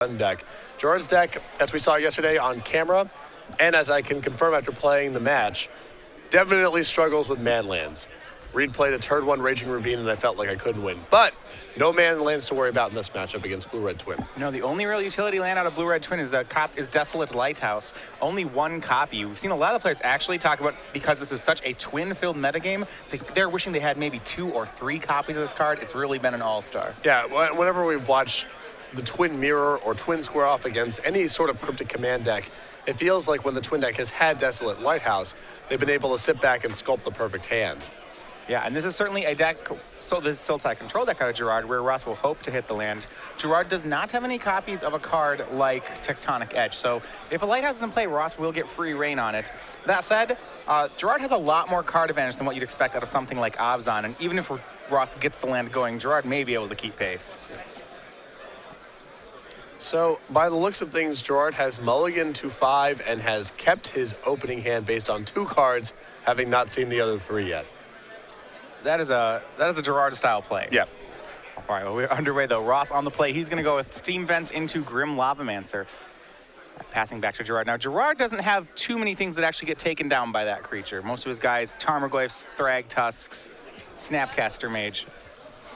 deck. Gerard's deck, as we saw yesterday on camera, and as I can confirm after playing the match, definitely struggles with man lands. Reed played a turn 1 Raging Ravine, and I felt like I couldn't win. But no man lands to worry about in this matchup against Blue-Red Twin. No, the only real utility land out of Blue-Red Twin is Desolate Lighthouse. Only one copy. We've seen a lot of players actually talk about, because this is such a twin-filled metagame, they're wishing they had maybe 2 or 3 copies of this card. It's really been an all-star. Yeah, whenever we've watched the Twin Mirror or Twin Square off against any sort of Cryptic Command deck, it feels like when the Twin deck has had Desolate Lighthouse, they've been able to sit back and sculpt the perfect hand. Yeah, and this is certainly a deck, so this is Sultai control deck out of Garard, where Ross will hope to hit the land. Garard does not have any copies of a card like Tectonic Edge, so if a Lighthouse is in play, Ross will get free reign on it. That said, Garard has a lot more card advantage than what you'd expect out of something like Abzan, and even if Ross gets the land going, Garard may be able to keep pace. So, by the looks of things, Garard has mulliganed to 5 and has kept his opening hand based on 2 cards, having not seen the other 3 yet. That is a Gerard-style play. Yeah. All right, well, we're underway, though. Ross on the play. He's going to go with Steam Vents into Grim Lavamancer. Passing back to Garard. Now, Garard doesn't have too many things that actually get taken down by that creature. Most of his guys, Tarmogoyfs, Thrag Tusks, Snapcaster Mage.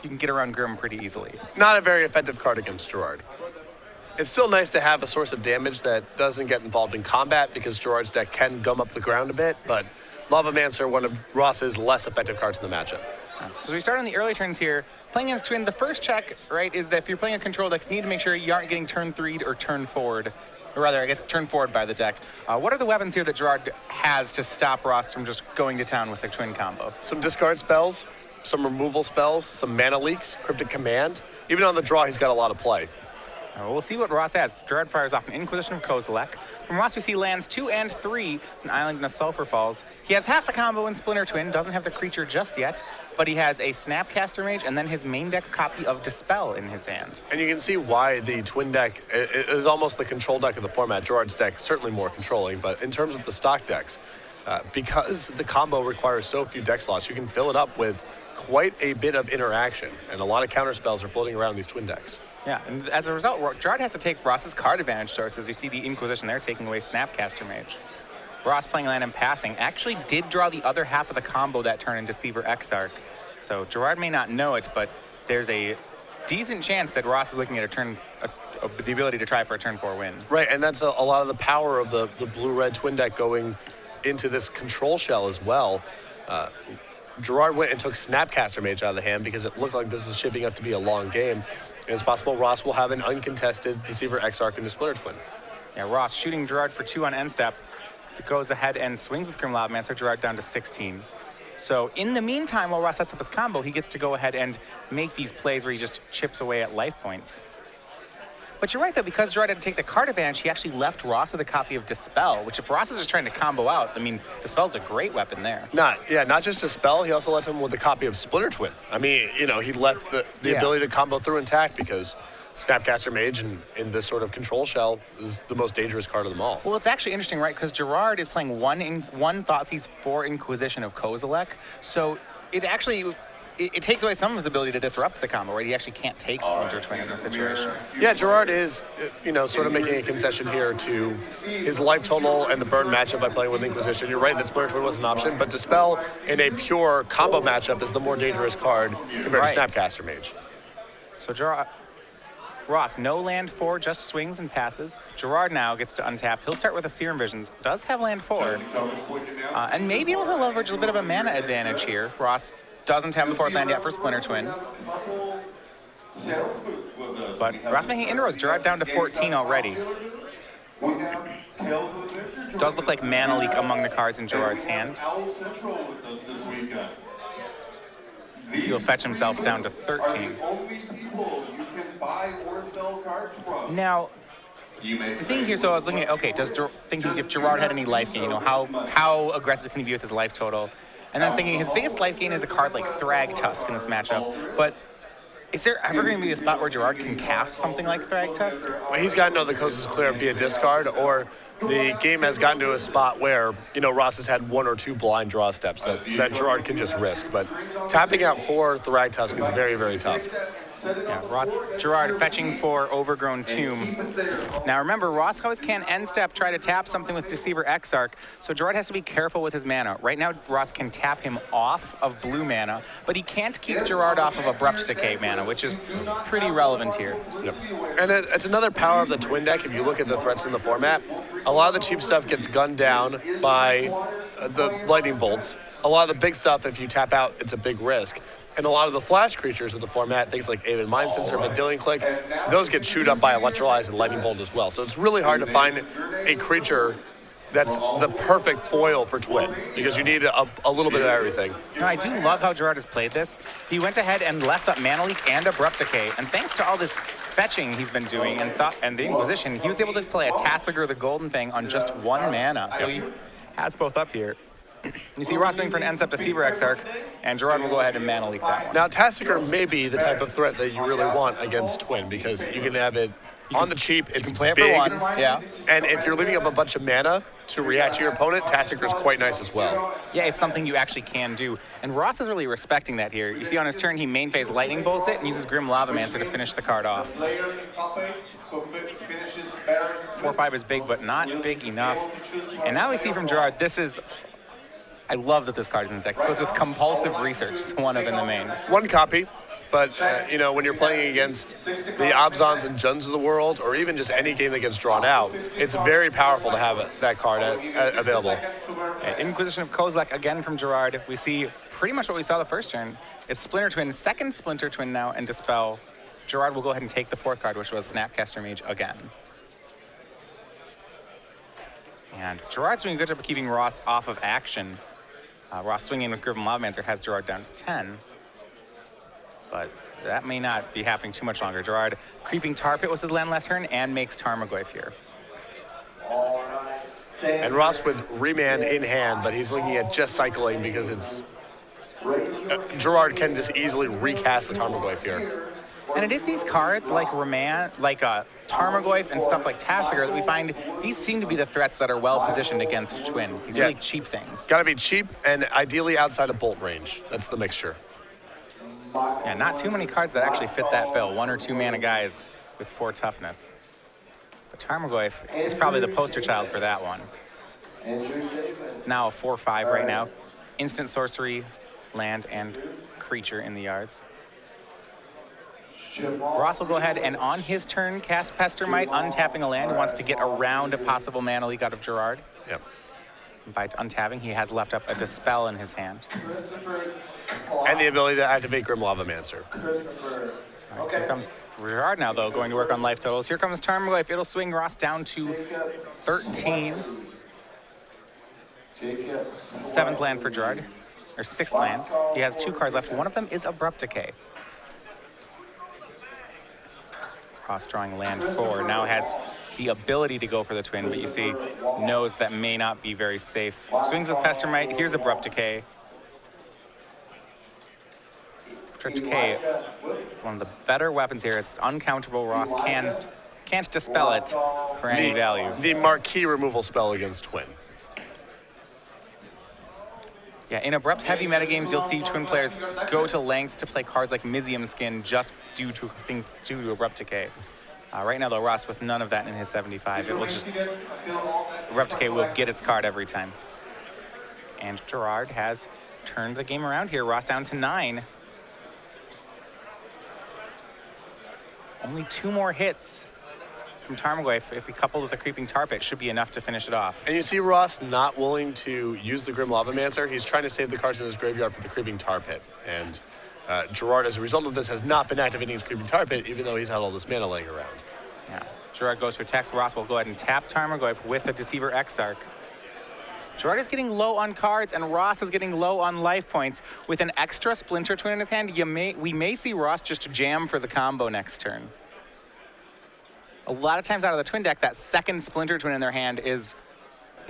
You can get around Grim pretty easily. Not a very effective card against Garard. It's still nice to have a source of damage that doesn't get involved in combat, because Gerard's deck can gum up the ground a bit, but Lavamancer, one of Ross's less effective cards in the matchup. So as we start on the early turns here, playing against Twin, the first check, right, is that if you're playing a control deck, you need to make sure you aren't getting turn 3'd or turn forward, or rather, I guess, turn forward by the deck. What are the weapons here that Garard has to stop Ross from just going to town with the Twin combo? Some discard spells, some removal spells, some mana leaks, Cryptic Command. Even on the draw, he's got a lot of play. We'll see what Ross has. Garard fires off an Inquisition of Kozilek. From Ross, we see lands 2 and 3, an Island and a Sulphur Falls. He has half the combo in Splinter Twin, doesn't have the creature just yet, but he has a Snapcaster Mage and then his main deck copy of Dispel in his hand. And you can see why the Twin deck is almost the control deck of the format. Gerard's deck certainly more controlling, but in terms of the stock decks, because the combo requires so few deck slots, you can fill it up with quite a bit of interaction, and a lot of counter spells are floating around these Twin decks. Yeah, and as a result, Garard has to take Ross's card advantage sources. You see the Inquisition there taking away Snapcaster Mage. Ross playing land and passing actually did draw the other half of the combo that turn in Deceiver Exarch. So Garard may not know it, but there's a decent chance that Ross is looking at the ability to try for a turn 4 win. Right, and that's a lot of the power of the blue-red Twin deck going into this control shell as well. Garard went and took Snapcaster Mage out of the hand because it looked like this is shaping up to be a long game. And it's possible Ross will have an uncontested Deceiver Exarch into Splinter Twin. Yeah, Ross shooting Garard for 2 on end step. Goes ahead and swings with Grim Lavamancer, Garard down to 16. So in the meantime, while Ross sets up his combo, he gets to go ahead and make these plays where he just chips away at life points. But you're right, though, because Garard had to take the card advantage, he actually left Ross with a copy of Dispel, which if Ross is just trying to combo out, I mean, Dispel's a great weapon there. Not just Dispel, he also left him with a copy of Splinter Twin. I mean, you know, he left the ability to combo through intact, because Snapcaster Mage in this sort of control shell is the most dangerous card of them all. Well, it's actually interesting, right, because Garard is playing one Thoughtseize, 4 Inquisition of Kozilek, so it actually... It takes away some of his ability to disrupt the combo, right? He actually can't take Splinter Twin in this situation. Yeah, Garard is, sort of making a concession here to his life total and the burn matchup by playing with Inquisition. You're right that Splinter Twin was an option, but Dispel in a pure combo matchup is the more dangerous card compared to Snapcaster Mage. So Ross, no land 4, just swings and passes. Garard now gets to untap. He'll start with a Serum Visions. Does have land 4. And may be able to leverage a bit of a mana advantage here. Ross doesn't have the 4th land yet for Splinter Twin. But Ross making inroads. Garard down to 14 already. Does look like mana leak among the cards in Gerard's hand. He'll fetch himself down to 13. Now, the thing here, so I was looking at, okay, thinking if Garard had any life gain, how aggressive can he be with his life total? And I was thinking his biggest life gain is a card like Thrag Tusk in this matchup. But is there ever going to be a spot where Garard can cast something like Thrag Tusk? Well, he's got to know the coast is clear via discard, or the game has gotten to a spot where, Ross has had 1 or 2 blind draw steps that Garard can just risk. But tapping out 4 Thrag Tusk is very, very tough. Garard fetching for Overgrown Tomb. Now remember, Ross always can end step try to tap something with Deceiver Exarch, so Garard has to be careful with his mana. Right now, Ross can tap him off of blue mana, but he can't keep Garard off of Abrupt Decay mana, which is pretty relevant here. Yep. And it's another power of the Twin deck. If you look at the threats in the format, a lot of the cheap stuff gets gunned down by the lightning bolts. A lot of the big stuff, if you tap out, it's a big risk. And a lot of the flash creatures of the format, things like Aven Mind Sensor, Vendilion Click, those get chewed up by Electrolyze and Lightning Bolt as well. So it's really hard to find a creature that's the perfect foil for Twin, because you need a little bit of everything. No, I do love how Garard has played this. He went ahead and left up Mana Leak and Abrupt Decay, and thanks to all this fetching he's been doing and the Inquisition, he was able to play a Tassiger the Golden Fang on just 1 mana. So he has both up here. You see Ross going for an end step Deceiver Exarch, and Garard will go ahead and Mana Leak that one. Now, Tassiger may be the type of threat that you really want against Twin, because you can have it on the cheap, it's play it big, for 1, yeah. And if you're leaving up a bunch of mana to react to your opponent, Tassiger's quite nice as well. Yeah, it's something you actually can do. And Ross is really respecting that here. You see on his turn, he main phase Lightning Bolts it and uses Grim Lavamancer to finish the card off. 4/5 is big, but not big enough. And now we see from Garard, this is... I love that this card is in his deck. It goes with Compulsive Research. It's one of in the main. 1 copy, but you know, when you're playing against the Abzons and Juns of the world, or even just any game that gets drawn out, it's very powerful to have that card available. Inquisition of Kozilek again from Garard. We see pretty much what we saw the first turn. It's Splinter Twin, second Splinter Twin now, and Dispel. Garard will go ahead and take the 4th card, which was Snapcaster Mage again. And Gerard's doing a good job of keeping Ross off of action. Ross swinging with Grim Lavamancer has Garard down to 10. But that may not be happening too much longer. Garard creeping Tar Pit was his land last turn and makes Tarmogoyf here. And Ross with Remand in hand, but he's looking at just cycling because it's... Garard can just easily recast the Tarmogoyf here. And it is these cards like Tarmogoyf and stuff like Tassiger that we find these seem to be the threats that are well positioned against Twin. These really cheap things. Got to be cheap and ideally outside of bolt range. That's the mixture. Yeah, not too many cards that actually fit that bill. 1 or 2 mana guys with 4 toughness. But Tarmogoyf is probably the poster child for that one. Now a 4/5 right now. Instant sorcery, land, and creature in the yards. Ross will go ahead and on his turn cast Pestermite, untapping a land. He wants to get around a possible mana leak out of Garard. Yep. By untapping, he has left up a Dispel in his hand. And the ability to activate Grim Lavamancer. Right, here comes Garard now, though, going to work on life totals. Here comes Tarmogoyf. It'll swing Ross down to 13. 7th land for Garard, or 6th land. He has 2 cards left. One of them is Abrupt Decay. Ross drawing land 4, now has the ability to go for the twin, but you see, knows that may not be very safe. Swings with Pestermite, here's Abrupt Decay. Abrupt Decay, one of the better weapons here. It's uncountable. Ross can't dispel it for any value. The marquee removal spell against Twin. Yeah, in Abrupt heavy metagames, you'll see Twin players go to lengths to play cards like Mizium Skin just due to things due to Abrupt Decay. Right now, though, Ross with none of that in his 75. It will just Abrupt Decay will get its card every time. And Garard has turned the game around here. Ross down to 9. Only 2 more hits from Tarmogoyf, if we couple with the Creeping Tar Pit, should be enough to finish it off. And you see Ross not willing to use the Grim Lavamancer. He's trying to save the cards in his graveyard for the Creeping Tar Pit. And Garard, as a result of this, has not been activating his Creeping Tar Pit, even though he's had all this mana laying around. Yeah, Garard goes for text. Ross will go ahead and tap Tarmogoyf with a Deceiver Exarch. Garard is getting low on cards, and Ross is getting low on life points. With an extra Splinter Twin in his hand, we may see Ross just jam for the combo next turn. A lot of times out of the Twin deck, that second Splinter Twin in their hand is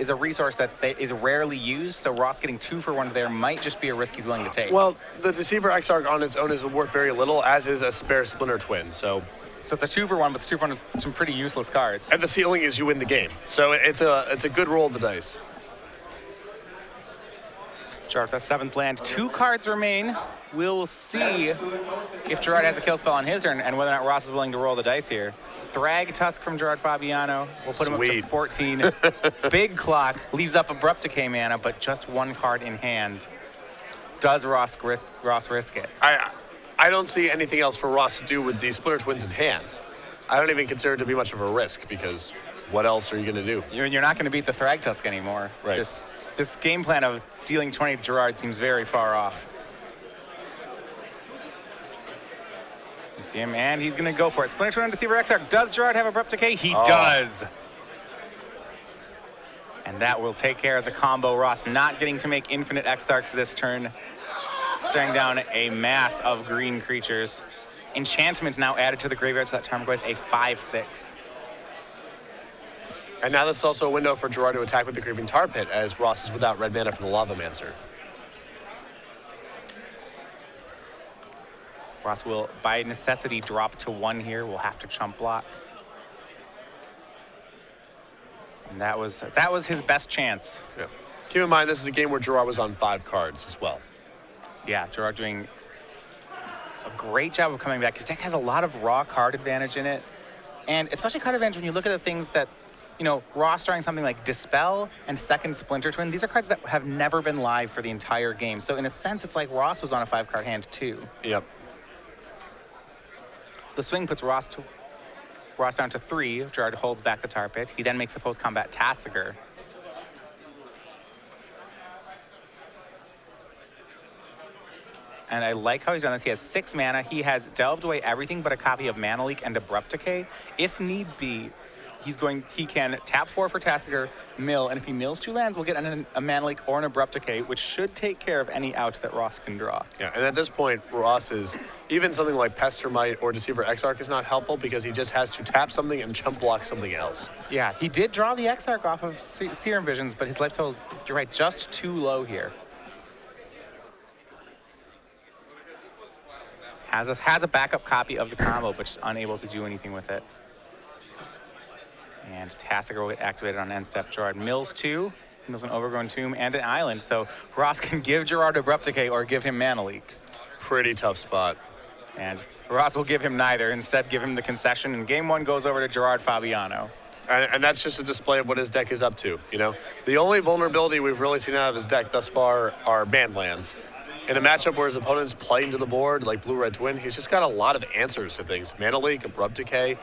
a resource that is rarely used, so Ross getting 2 for 1 there might just be a risk he's willing to take. Well, the Deceiver Exarch on its own is worth very little, as is a spare Splinter Twin, so it's a 2 for 1, but the 2 for 1 is some pretty useless cards. And the ceiling is you win the game, so it's a good roll of the dice. Gerard with the 7th land. 2 cards remain. We'll see if Gerard has a kill spell on his turn and whether or not Ross is willing to roll the dice here. Thrag Tusk from Gerard Fabiano. We'll put him up to 14. Big clock. Leaves up Abrupt Decay mana, but just 1 card in hand. Does Ross risk it? I don't see anything else for Ross to do with these Splinter Twins in hand. I don't even consider it to be much of a risk because what else are you going to do? You're not going to beat the Thrag Tusk anymore. Right. This game plan of dealing 20 to Gerard seems very far off. You see him, and he's going to go for it. Splinter Twin Deceiver Exarch. Does Gerard have Abrupt Decay? He does. And that will take care of the combo. Ross not getting to make infinite Exarchs this turn. Staring down a mass of green creatures. Enchantment now added to the graveyard, so that time we're going with a 5/6. And now this is also a window for Gerard to attack with the Creeping Tar Pit, as Ross is without red mana for the Lavamancer. Ross will, by necessity, drop to 1 here. We'll have to chump block. And that was his best chance. Yeah. Keep in mind, this is a game where Gerard was on 5 cards as well. Yeah, Gerard doing a great job of coming back. His deck has a lot of raw card advantage in it. And especially card advantage when you look at the things that, Ross drawing something like Dispel and Second Splinter Twin. These are cards that have never been live for the entire game. So in a sense, it's like Ross was on a 5-card hand too. Yep. So the swing puts Ross down to 3. Gerard holds back the Tar Pit. He then makes a post-combat Tassiger. And I like how he's done this. He has 6 mana. He has delved away everything but a copy of Mana Leak and Abrupt Decay. If need be, he can tap 4 for Tassiger, mill, and if he mills 2 lands, we'll get a Mana Leak or an Abrupt Decay, which should take care of any outs that Ross can draw. Yeah, and at this point, Ross is, even something like Pestermite or Deceiver Exarch is not helpful because he just has to tap something and chump block something else. Yeah, he did draw the Exarch off of Serum Visions, but his life total, you're right, just too low here. Has a backup copy of the combo, but just unable to do anything with it. And Tassiger will get activated on end step. Gerard mills 2, mills an Overgrown Tomb and an Island, so Ross can give Gerard Abrupt Decay or give him Mana Leak. Pretty tough spot. And Ross will give him neither, instead give him the concession, and game 1 goes over to Gerard Fabiano. And that's just a display of what his deck is up to, The only vulnerability we've really seen out of his deck thus far are banned lands. In a matchup where his opponent's playing to the board, like Blue-Red Twin, he's just got a lot of answers to things. Mana Leak, Abrupt Decay,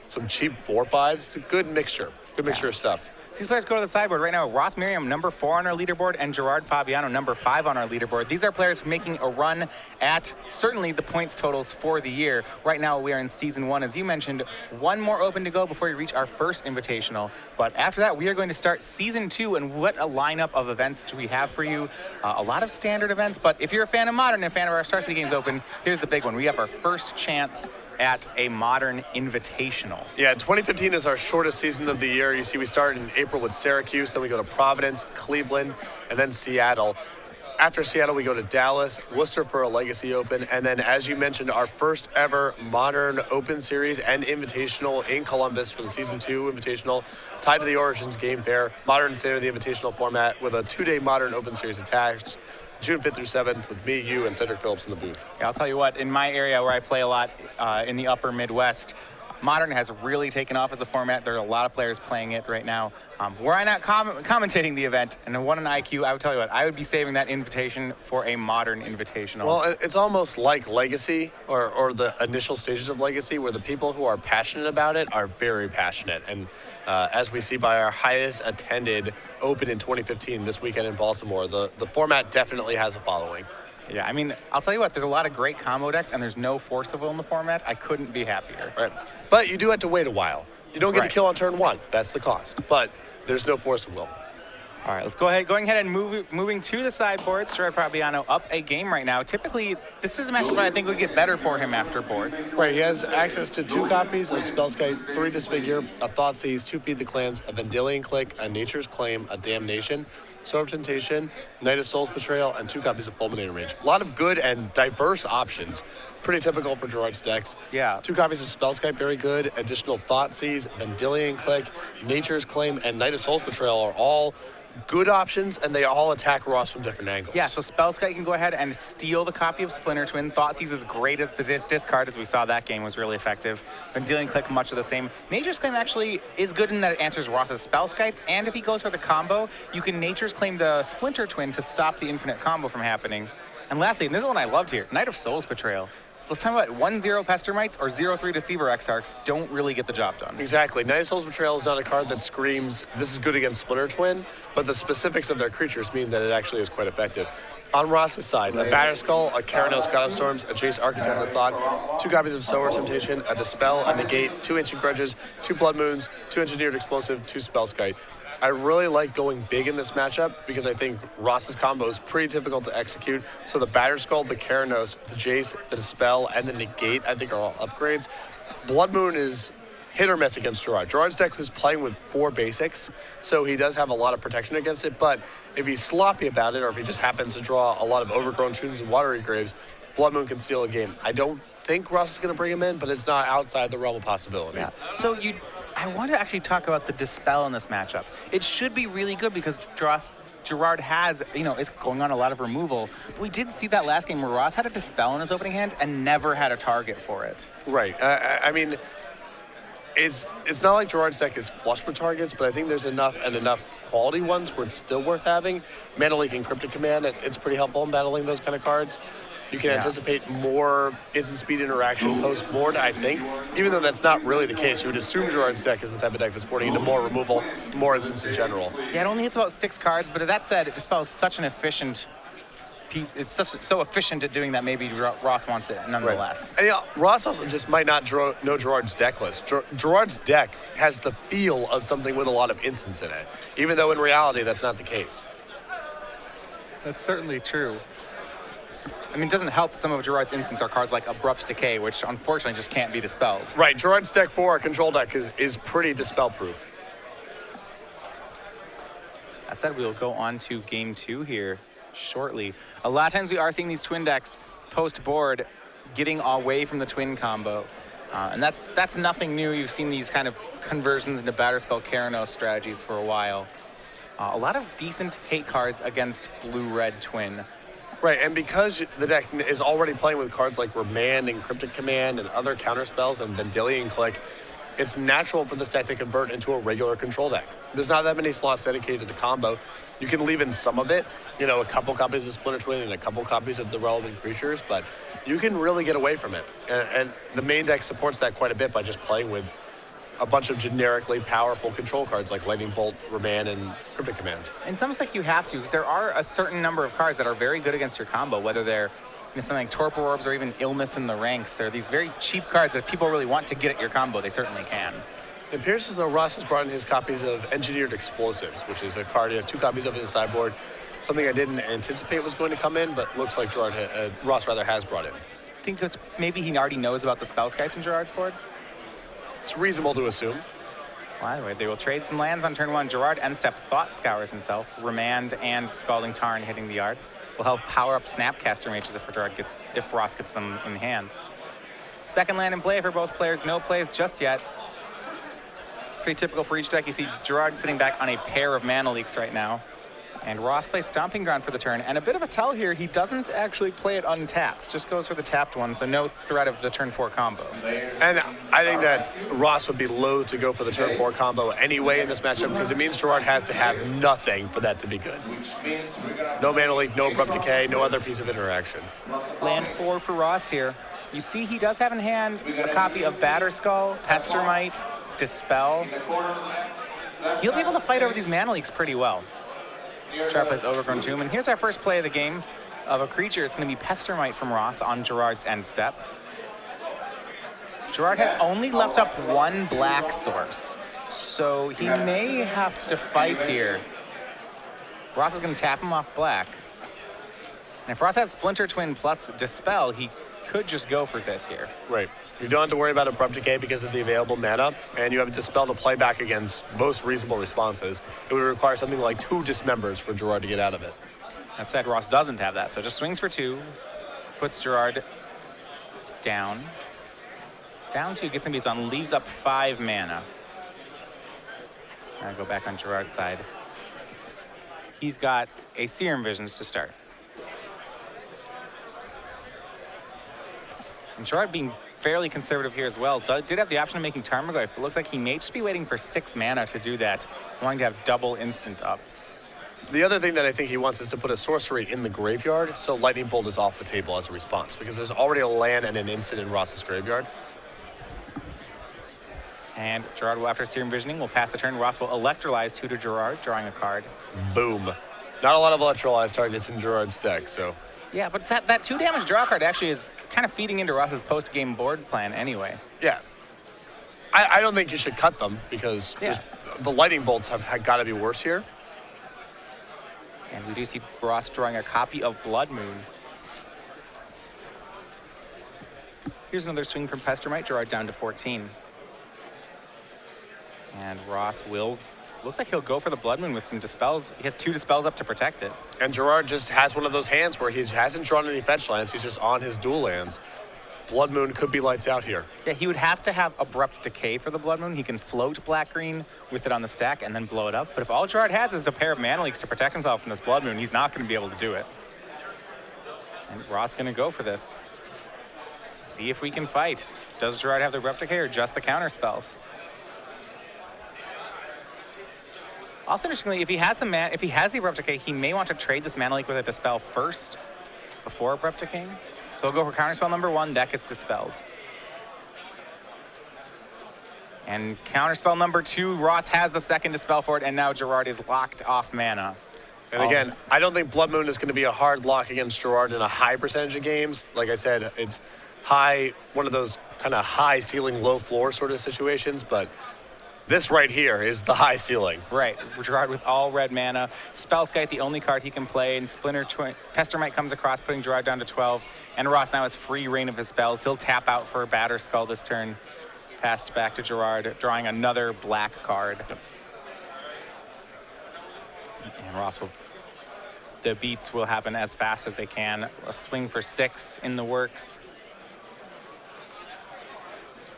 some cheap 4/5s. It's a good mixture. Good mixture of stuff. These players go to the sideboard right now. Ross Merriam, number 4 on our leaderboard, and Gerard Fabiano, number 5 on our leaderboard. These are players making a run at certainly the points totals for the year. Right now, we are in Season 1, as you mentioned. 1 more open to go before we reach our first Invitational. But after that, we are going to start Season 2, and what a lineup of events do we have for you? A lot of standard events, but if you're a fan of Modern and a fan of our Star City Games Open, here's the big one. We have our first chance at a Modern Invitational. Yeah, 2015 is our shortest season of the year. You see, we start in April with Syracuse, then we go to Providence, Cleveland, and then Seattle. After Seattle, we go to Dallas, Worcester for a Legacy Open, and then, as you mentioned, our first ever Modern Open Series and Invitational in Columbus for the Season 2 Invitational, tied to the Origins Game Fair. Modern Standard the Invitational format with a 2-day Modern Open Series attached. June 5th through 7th with me, you, and Cedric Phillips in the booth. Yeah, I'll tell you what, in my area where I play a lot in the upper Midwest, Modern has really taken off as a format. There are a lot of players playing it right now. Were I not commentating the event and won an IQ, I would tell you what, I would be saving that invitation for a Modern Invitational. Well, it's almost like Legacy or the initial stages of Legacy, where the people who are passionate about it are very passionate. And as we see by our highest attended Open in 2015 this weekend in Baltimore, the format definitely has a following. Yeah, I mean, I'll tell you what, there's a lot of great combo decks, and there's no Force of Will in the format. I couldn't be happier. Right. But you do have to wait a while. You don't get to kill on turn 1. That's the cost. But there's no Force of Will. All right, let's going ahead and moving to the sideboard. Gerard Fabiano up a game right now. Typically, this is a matchup that I think would get better for him after board. Right, he has access to 2 copies of Spellskite, 3 Disfigure, a Thoughtseize, 2 Feed the Clans, a Vendilion Click, a Nature's Claim, a Damnation, Sword of Temptation, Knight of Soul's Betrayal, and 2 copies of Fulminator Rage. A lot of good and diverse options. Pretty typical for Gerard's decks. Yeah. 2 copies of Spellskite, very good. Additional Thoughtseize, Vendilion Click, Nature's Claim, and Knight of Soul's Betrayal are all good options, and they all attack Ross from different angles. Yeah, so Spellskite can go ahead and steal the copy of Splinter Twin. Thoughtseize is great at the discard, as we saw that game was really effective. And dealing click much of the same. Nature's Claim actually is good in that it answers Ross's Spellskites, and if he goes for the combo, you can Nature's Claim the Splinter Twin to stop the infinite combo from happening. And lastly, and this is one I loved here, Knight of Souls Betrayal. Let's talk about 1-0 Pestermites or 0-3 Deceiver Exarchs don't really get the job done. Exactly. Knight of Souls Betrayal is not a card that screams, this is good against Splinter Twin, but the specifics of their creatures mean that it actually is quite effective. On Ross's side, a Batterskull, a Keranos God of Storms, a Jace Architect of Thought, 2 copies of Sower Temptation, a Dispel, a Negate, 2 Ancient Grudges, 2 Blood Moons, 2 Engineered Explosive, 2 Spellskite. I really like going big in this matchup because I think Ross's combo is pretty difficult to execute. So the Batterskull, the Keranos, the Jace, the Dispel, and the Negate, I think are all upgrades. Blood Moon is hit or miss against Garard. Gerard's deck was playing with 4 basics, so he does have a lot of protection against it, but if he's sloppy about it, or if he just happens to draw a lot of Overgrown Tombs and Watery Graves, Blood Moon can steal a game. I don't think Ross is going to bring him in, but it's not outside the realm of possibility. Yeah. So I want to actually talk about the Dispel in this matchup. It should be really good because Garard has, is going on a lot of removal. But we did see that last game where Ross had a Dispel in his opening hand and never had a target for it. Right. I mean, it's not like Gerard's deck is flush with targets, but I think there's enough quality ones where it's still worth having. Mana Leak and Cryptic Command, it's pretty helpful in battling those kind of cards. You can anticipate more instant speed interaction post-board, I think. Even though that's not really the case, you would assume Gerard's deck is the type of deck that's porting into more removal, more instants in general. Yeah, it only hits about 6 cards, but that said, it dispels such an efficient piece. It's so efficient at doing that, maybe Ross wants it nonetheless. Right. And Ross also just might not know Gerard's deck list. Gerard's deck has the feel of something with a lot of instants in it, even though in reality that's not the case. That's certainly true. I mean, it doesn't help that some of Gerard's instants are cards like Abrupt Decay, which unfortunately just can't be dispelled. Right, Gerard's deck 4, control deck, is pretty dispel-proof. That said, we'll go on to game 2 here shortly. A lot of times we are seeing these twin decks post-board getting away from the twin combo. And that's nothing new. You've seen these kind of conversions into Batterskull Keranos strategies for a while. A lot of decent hate cards against blue-red twin. Right, and because the deck is already playing with cards like Remand and Cryptic Command and other counterspells and Vendilion Click, it's natural for this deck to convert into a regular control deck. There's not that many slots dedicated to the combo. You can leave in some of it, a couple copies of Splinter Twin and a couple copies of the relevant creatures, but you can really get away from it. And the main deck supports that quite a bit by just playing with a bunch of generically powerful control cards like Lightning Bolt, Remand, and Cryptic Command. In some like you have to, because there are a certain number of cards that are very good against your combo, whether they're something like Torpor Orbs or even Illness in the Ranks. They're these very cheap cards that people really want to get at your combo. They certainly can. It appears as though Ross has brought in his copies of Engineered Explosives, which is a card he has 2 copies of in his sideboard. Something I didn't anticipate was going to come in, but looks like Ross has brought in. I think it's maybe he already knows about the Spellskites in Gerard's board. It's reasonable to assume. Well, anyway, they will trade some lands on turn 1. Gerard end-step Thought Scours himself. Remand and Scalding Tarn hitting the yard. Will help power up Snapcaster Mages if Ross gets them in hand. Second land in play for both players. No plays just yet. Pretty typical for each deck. You see Gerard sitting back on a pair of Mana Leaks right now. And Ross plays Stomping Ground for the turn. And a bit of a tell here, he doesn't actually play it untapped. Just goes for the tapped one, so no threat of the turn 4 combo. And I think that Ross would be loath to go for the turn 4 combo anyway in this matchup because it means Gerard has to have nothing for that to be good. No Mana Leak, no Abrupt Decay, no other piece of interaction. Land 4 for Ross here. You see he does have in hand a copy of Batterskull, Pestermite, Dispel. He'll be able to fight over these Mana Leaks pretty well. Sharp plays Overgrown Tomb, and here's our first play of the game of a creature. It's going to be Pestermite from Ross on Gerard's end step. Gerard has only left up 1 black source, so he may have to fight here. Ross is going to tap him off black. And if Ross has Splinter Twin plus Dispel, he could just go for this here. Right. You don't have to worry about Abrupt Decay because of the available mana, and you have a Dispel to play back against most reasonable responses. It would require something like 2 Dismembers for Gerard to get out of it. That said, Ross doesn't have that, so just swings for 2, puts Gerard down. Down 2, gets him beats on, leaves up 5 mana. I'll go back on Gerard's side. he's got a Serum Visions to start. And Garard being fairly conservative here as well. Did have the option of making Tarmogoyf, but looks like he may just be waiting for 6 mana to do that, wanting to have double instant up. The other thing that I think he wants is to put a sorcery in the graveyard, so Lightning Bolt is off the table as a response, because there's already a land and an instant in Ross's graveyard. And Garard will, after Serum Visioning, will pass the turn. Ross will Electrolyze 2 to Garard, drawing a card. Boom. Not a lot of Electrolyze targets in Gerard's deck, so. Yeah, but that 2 damage draw card actually is kind of feeding into Ross's post-game board plan anyway. Yeah. I don't think you should cut them, because the Lightning Bolts have got to be worse here. And we do see Ross drawing a copy of Blood Moon. Here's another swing from Pestermite, Garard down to 14. And Ross looks like he'll go for the Blood Moon with some Dispels. He has 2 Dispels up to protect it. And Garard just has one of those hands where he hasn't drawn any fetch lands, he's just on his dual lands. Blood Moon could be lights out here. Yeah, he would have to have Abrupt Decay for the Blood Moon. He can float black-green with it on the stack and then blow it up. But if all Garard has is a pair of Mana Leaks to protect himself from this Blood Moon, he's not going to be able to do it. And Ross going to go for this. See if we can fight. Does Garard have the Abrupt Decay or just the counter spells? Also, interestingly, if he has the Abrupt Decay, he may want to trade this Mana Leak with a Dispel first before Abrupt Decay. So we'll go for counterspell number 1, that gets dispelled. And counterspell number 2, Ross has the second dispel for it, and now Garard is locked off mana. And again, I don't think Blood Moon is going to be a hard lock against Garard in a high percentage of games. Like I said, it's high, one of those kind of high ceiling, low floor sort of situations, but this right here is the high ceiling. Right, Garard with all red mana. Spellskite, the only card he can play, and Pestermite comes across, putting Garard down to 12. And Ross now has free reign of his spells. He'll tap out for a Batter Skull this turn. Passed back to Garard, drawing another black card. And Ross will, the beats will happen as fast as they can. A swing for 6 in the works.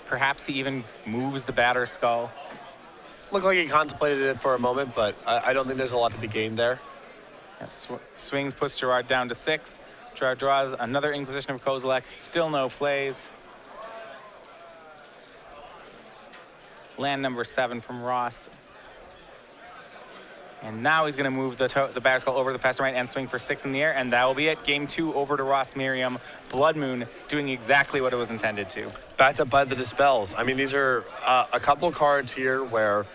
Perhaps he even moves the Batter Skull. Looked like he contemplated it for a moment, but I don't think there's a lot to be gained there. Yeah, swings, puts Garard down to 6. Garard draws another Inquisition of Kozilek. Still no plays. Land number 7 from Ross. And now he's going to move the Batter Skull over the Pestermite and swing for 6 in the air, and that will be it. Game 2 over to Ross Merriam. Blood Moon doing exactly what it was intended to. Backed up by the Dispels. I mean, these are a couple cards here where,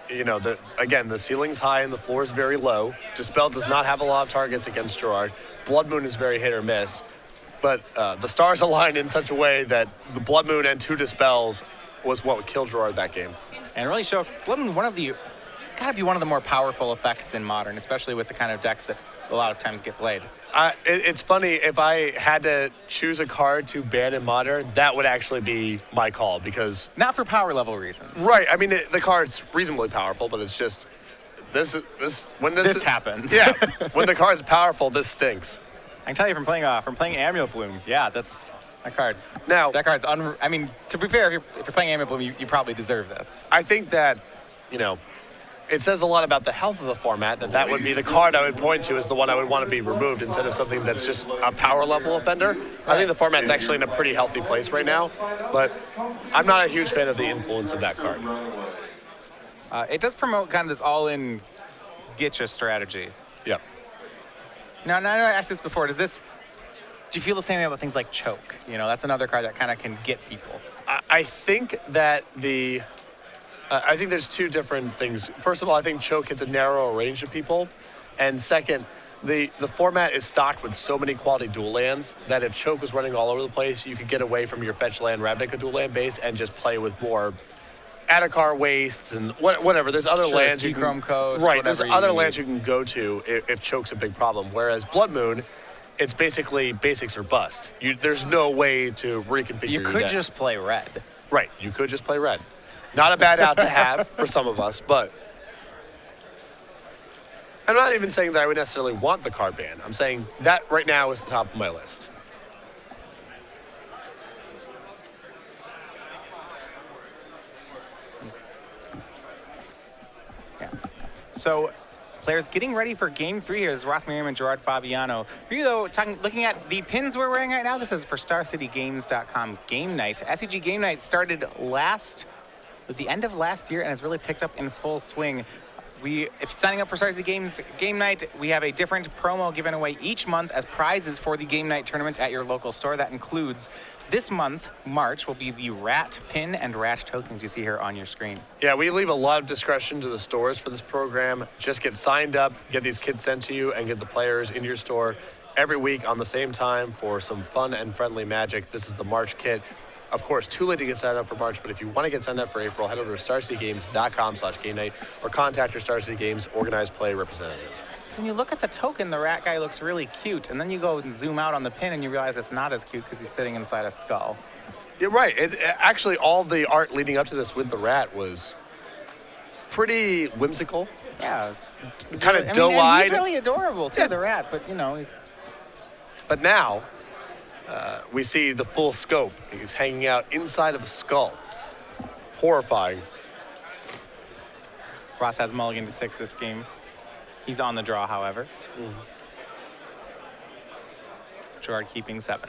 you know, again, the ceiling's high and the floor is very low. Dispel does not have a lot of targets against Garard. Blood Moon is very hit or miss. But the stars aligned in such a way that the Blood Moon and 2 Dispels was what would kill Garard that game. And really show Blood Moon gotta be one of the more powerful effects in Modern, especially with the kind of decks that a lot of times get played. It's funny, if I had to choose a card to ban in Modern, that would actually be my call, because... Not for power level reasons. Right, I mean, the card's reasonably powerful, but it's just, when this happens. Yeah, when the card's powerful, this stinks. I can tell you from playing Amulet Bloom, yeah, that's that card. Now, that card's, I mean, to be fair, if you're playing Amulet Bloom, you probably deserve this. I think that, you know, it says a lot about the health of the format that would be the card I would point to as the one I would want to be removed instead of something that's just a power level offender. I think the format's actually in a pretty healthy place right now, but I'm not a huge fan of the influence of that card. It does promote kind of this all-in getcha strategy. Yep. Now, I asked this before. Do you feel the same way about things like Choke? You know, that's another card that kind of can get people. I think that I think there's 2 different things. First of all, I think Choke hits a narrower range of people. And second, the format is stocked with so many quality dual lands that if Choke was running all over the place, you could get away from your fetch land Ravnica dual land base and just play with more Adhikar wastes and whatever. There's other lands you can, Coast, right, there's other lands you can go to if Choke's a big problem. Whereas Blood Moon, it's basically basics or bust. There's no way to reconfigure You your could deck. just play red. Right, you could just play red. Not a bad out to have for some of us, but I'm not even saying that I would necessarily want the card ban. I'm saying that right now is the top of my list. Yeah. So Players getting ready for game 3 here. This is Ross Merriam and Gerard Fabiano. For you, though, looking at the pins we're wearing right now, this is for StarCityGames.com Game Night. SCG Game Night started at the end of last year and has really picked up in full swing. If you're signing up for Star City Games Game Night, we have a different promo given away each month as prizes for the Game Night tournament at your local store. That includes this month, March, will be the Rat pin and Rat tokens you see here on your screen. Yeah, we leave a lot of discretion to the stores for this program. Just get signed up, get these kits sent to you, and get the players into your store every week on the same time for some fun and friendly magic. This is the March kit. Of course, too late to get signed up for March, but if you want to get signed up for April, head over to StarCityGames.com/game night or contact your Star City Games organized play representative. So when you look at the token, the rat guy looks really cute, and then you go and zoom out on the pin and you realize it's not as cute because he's sitting inside a skull. You're right. Actually, all the art leading up to this with the rat was pretty whimsical. Yeah, it was kind really, of doe-eyed. He's really adorable too, Yeah. the rat, but you know, he's... But now, we see the full scope. He's hanging out inside of a skull. Horrifying. Ross has mulligan to 6 this game. He's on the draw, however. Gerard keeping 7.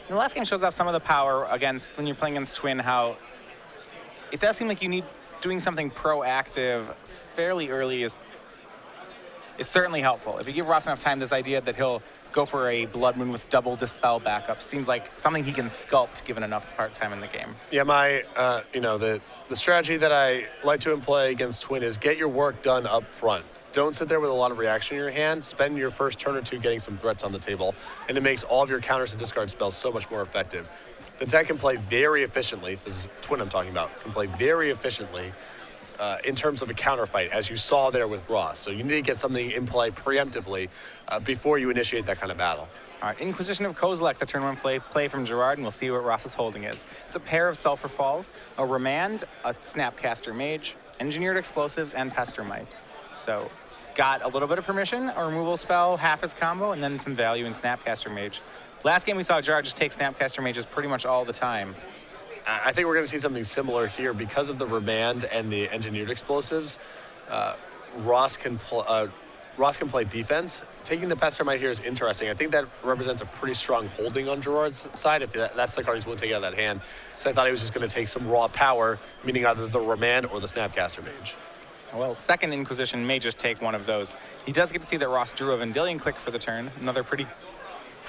The last game shows off some of the power against, when you're playing against Twin, how it does seem like you need doing something proactive fairly early is certainly helpful. If you give Ross enough time, this idea that he'll go for a Blood Moon with double Dispel backup seems like something he can sculpt given enough part time in the game. Yeah, the strategy that I like to employ against Twin is get your work done up front. Don't sit there with a lot of reaction in your hand. Spend your first turn or two getting some threats on the table, and it makes all of your counters and discard spells so much more effective. The deck can play very efficiently. This is Twin I'm talking about. Can play very efficiently in terms of a counter fight, as you saw there with Ross. So you need to get something in play preemptively before you initiate that kind of battle. All right, Inquisition of Kozilek, the turn 1 play from Gerard, and we'll see what Ross's holding is. It's a pair of Sulphur Falls, a Remand, a Snapcaster Mage, Engineered Explosives, and Pestermite. So it's got a little bit of permission, a removal spell, half his combo, and then some value in Snapcaster Mage. Last game we saw Gerard just take Snapcaster Mages pretty much all the time. I think we're going to see something similar here because of the Remand and the Engineered Explosives. Ross can play defense. Taking the Pestermite here is interesting. I think that represents a pretty strong holding on Gerard's side, if that's the card he's willing to take out of that hand. So I thought he was just going to take some raw power, meaning either the Remand or the Snapcaster Mage. Well, second Inquisition may just take one of those. He does get to see that Ross drew a Vendilion Click for the turn, another pretty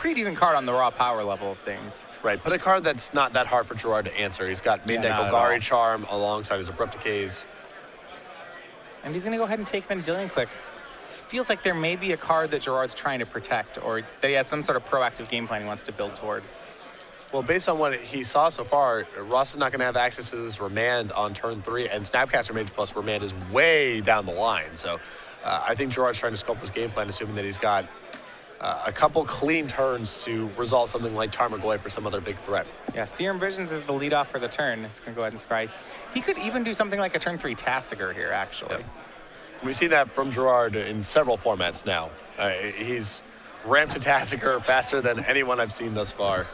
decent card on the raw power level of things. Right, put a card that's not that hard for Gerard to answer. He's got Maiden Golgari Charm alongside his Abrupt Decays. And he's going to go ahead and take Vendilion Click. It feels like there may be a card that Gerard's trying to protect, or that he has some sort of proactive game plan he wants to build toward. Well, based on what he saw so far, Ross is not going to have access to this Remand on turn 3, and Snapcaster Mage plus Remand is way down the line. So I think Gerard's trying to sculpt this game plan, assuming that he's got a couple clean turns to resolve something like Tarmogoyf for some other big threat. Yeah, Serum Visions is the leadoff for the turn. He's going to go ahead and scry. He could even do something like a turn 3 Tassiger here, actually. Yep. We've seen that from Gerard in several formats now. He's ramped to Tassiger faster than anyone I've seen thus far.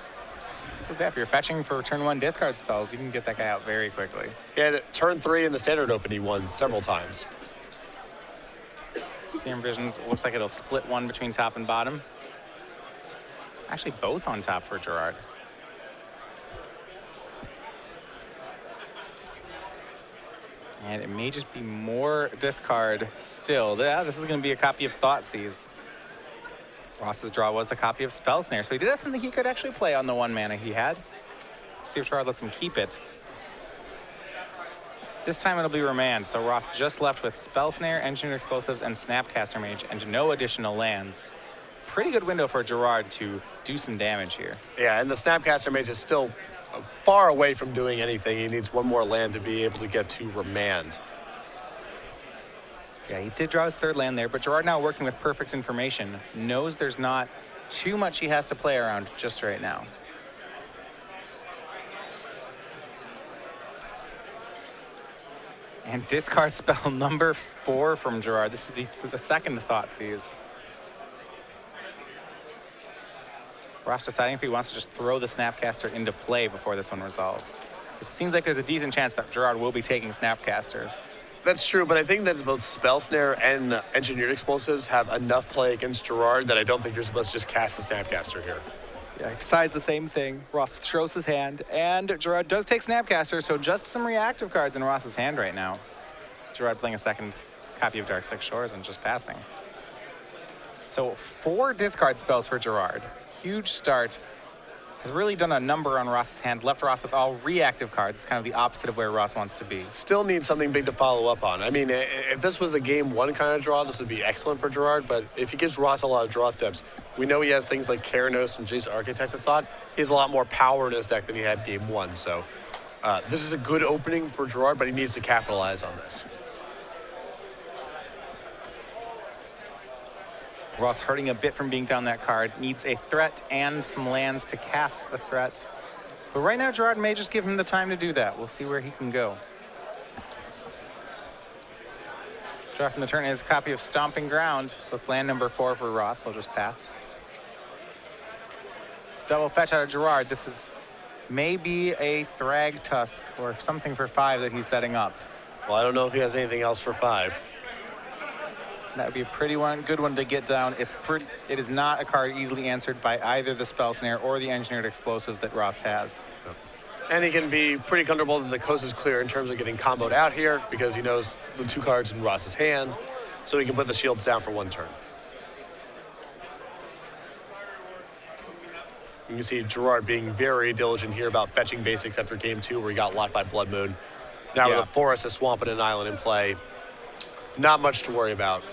Because if you're fetching for turn 1 discard spells, you can get that guy out very quickly. Yeah, turn 3 in the Standard Open, he won several times. Serum Visions looks like it'll split one between top and bottom. Actually, both on top for Gerard. And it may just be more discard still. Yeah, this is going to be a copy of Thoughtseize. Ross's draw was a copy of Spell Snare, so he did have something he could actually play on the 1 mana he had. See if Gerard lets him keep it. This time it'll be Remand, so Ross just left with Spell Snare, Engineered Explosives, and Snapcaster Mage, and no additional lands. Pretty good window for Gerard to do some damage here. Yeah, and the Snapcaster Mage is still far away from doing anything. He needs one more land to be able to get to Remand. Yeah, he did draw his 3rd land there, but Gerard, now working with perfect information, knows there's not too much he has to play around just right now. And discard spell number 4 from Gerard. This is the second Thoughtseize. Ross deciding if he wants to just throw the Snapcaster into play before this one resolves. It seems like there's a decent chance that Garard will be taking Snapcaster. That's true, but I think that both Spell Snare and Engineered Explosives have enough play against Garard that I don't think you're supposed to just cast the Snapcaster here. Yeah, he decides the same thing. Ross throws his hand, and Garard does take Snapcaster, so just some reactive cards in Ross's hand right now. Garard playing a second copy of Dark Six Shores and just passing. So 4 discard spells for Garard. Huge start. Has really done a number on Ross's hand. Left Ross with all reactive cards. It's kind of the opposite of where Ross wants to be. Still needs something big to follow up on. I mean, if this was a game 1 kind of draw, this would be excellent for Garard, but if he gives Ross a lot of draw steps, we know he has things like Keranos and Jace Architect of Thought. He has a lot more power in his deck than he had game 1, so this is a good opening for Garard, but he needs to capitalize on this. Ross hurting a bit from being down that card. Needs a threat and some lands to cast the threat. But right now, Garard may just give him the time to do that. We'll see where he can go. Draw from the turn is a copy of Stomping Ground. So it's land number 4 for Ross. I'll just pass. Double fetch out of Garard. This is maybe a Thrag Tusk or something for 5 that he's setting up. Well, I don't know if he has anything else for 5. That would be a pretty good one to get down. It is not a card easily answered by either the Spell Snare or the Engineered Explosives that Ross has. And he can be pretty comfortable that the coast is clear in terms of getting comboed out here because he knows the 2 cards in Ross's hand, so he can put the shields down for 1 turn. You can see Garard being very diligent here about fetching basics after game 2 where he got locked by Blood Moon. Now with a forest, a swamp, and an island in play, not much to worry about.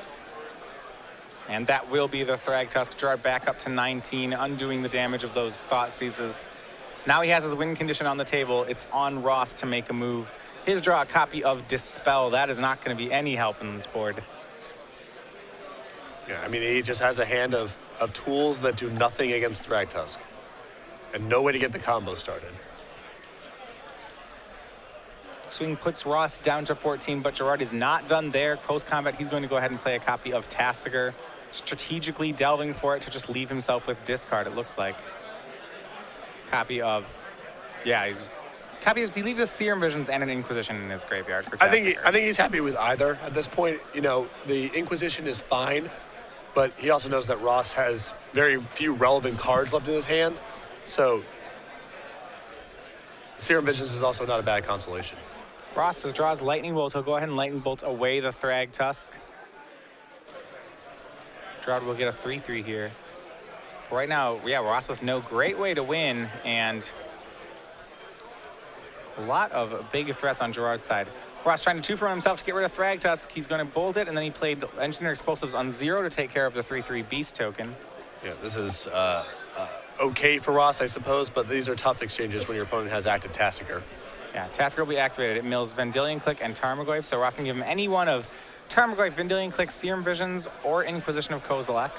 And that will be the Thrag Tusk. Garard back up to 19, undoing the damage of those Thought Seizes. So now he has his win condition on the table. It's on Ross to make a move. His draw a copy of Dispel. That is not going to be any help in this board. Yeah, I mean, he just has a hand of tools that do nothing against Thrag Tusk. And no way to get the combo started. Swing puts Ross down to 14, but Garard is not done there. Post-combat, he's going to go ahead and play a copy of Tasigur, strategically delving for it to just leave himself with discard, it looks like. Copy of, he leaves us Serum Visions and an Inquisition in his graveyard for Tasigur. I think he's happy with either. At this point, you know, the Inquisition is fine, but he also knows that Ross has very few relevant cards left in his hand, so Serum Visions is also not a bad consolation. Ross draws Lightning Bolt. He'll go ahead and Lightning Bolt away the Thrag Tusk. Garard will get a 3/3 here. Right now, Ross with no great way to win, and a lot of big threats on Garard's side. Ross trying to 2 for himself to get rid of Thrag Tusk. He's going to bolt it, and then he played the Engineered Explosives on 0 to take care of the 3/3 Beast token. Yeah, this is okay for Ross, I suppose, but these are tough exchanges when your opponent has active Tasigur. Yeah, Tasigur will be activated. It mills Vendilion Click and Tarmogoyf, so Ross can give him any one of Tarmogoyf, Vendilion Click, Serum Visions, or Inquisition of Kozilek.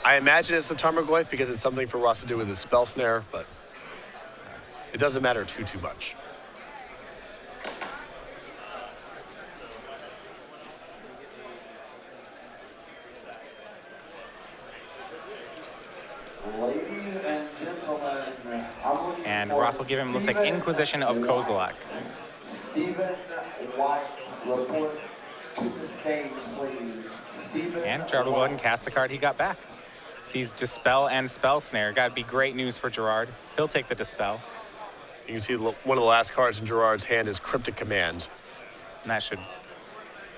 I imagine it's the Tarmogoyf because it's something for Ross to do with his Spell Snare, but it doesn't matter too much. Ladies and gentlemen, and Ross will give him, looks like, Inquisition of Kozilek. Stephen White, report to the stage, please. Stephen And Garard will go ahead and cast the card he got back. Sees Dispel and Spell Snare. Gotta be great news for Garard. He'll take the Dispel. You can see one of the last cards in Garard's hand is Cryptic Command. And that should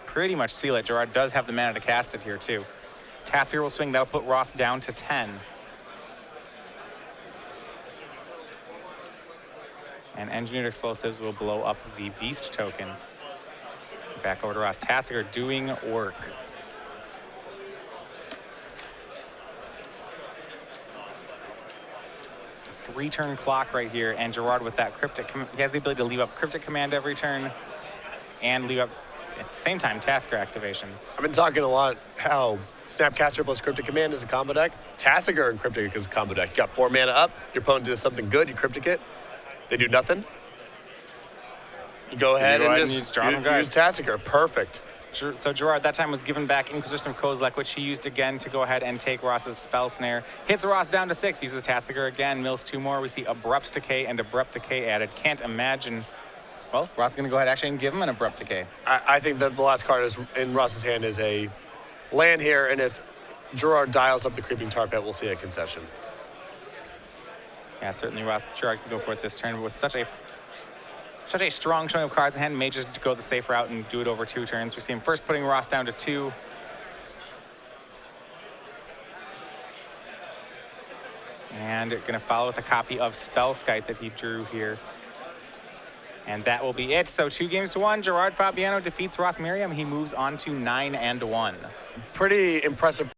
pretty much seal it. Garard does have the mana to cast it here, too. Tasigur will swing. That'll put Ross down to 10. And Engineered Explosives will blow up the Beast token. Back over to Ross. Tasigur doing work. It's a 3-turn clock right here, and Garard with that Cryptic, he has the ability to leave up Cryptic Command every turn and leave up, at the same time, Tasigur activation. I've been talking a lot how Snapcaster plus Cryptic Command is a combo deck. Tasigur and Cryptic is a combo deck. You got 4 mana up, your opponent does something good, you Cryptic it. They do nothing. You go ahead and just use Tasigur. Perfect. So Garard that time was given back Inquisition of Kozilek, which he used again to go ahead and take Ross's Spell Snare. Hits Ross down to 6, uses Tastiger again, mills 2 more. We see Abrupt Decay and Abrupt Decay added. Can't imagine. Well, Ross is going to go ahead actually and give him an Abrupt Decay. I think that the last card is in Ross's hand is a land here, and if Garard dials up the Creeping Tar Pit, we'll see a concession. Yeah, certainly Garard can go for it this turn, but with such a strong showing of cards in hand, may just go the safe route and do it over 2 turns. We see him first putting Ross down to 2. And going to follow with a copy of Spellskite that he drew here. And that will be it. So 2 games to 1. Garard Fabiano defeats Ross Merriam. He moves on to 9-1. Pretty impressive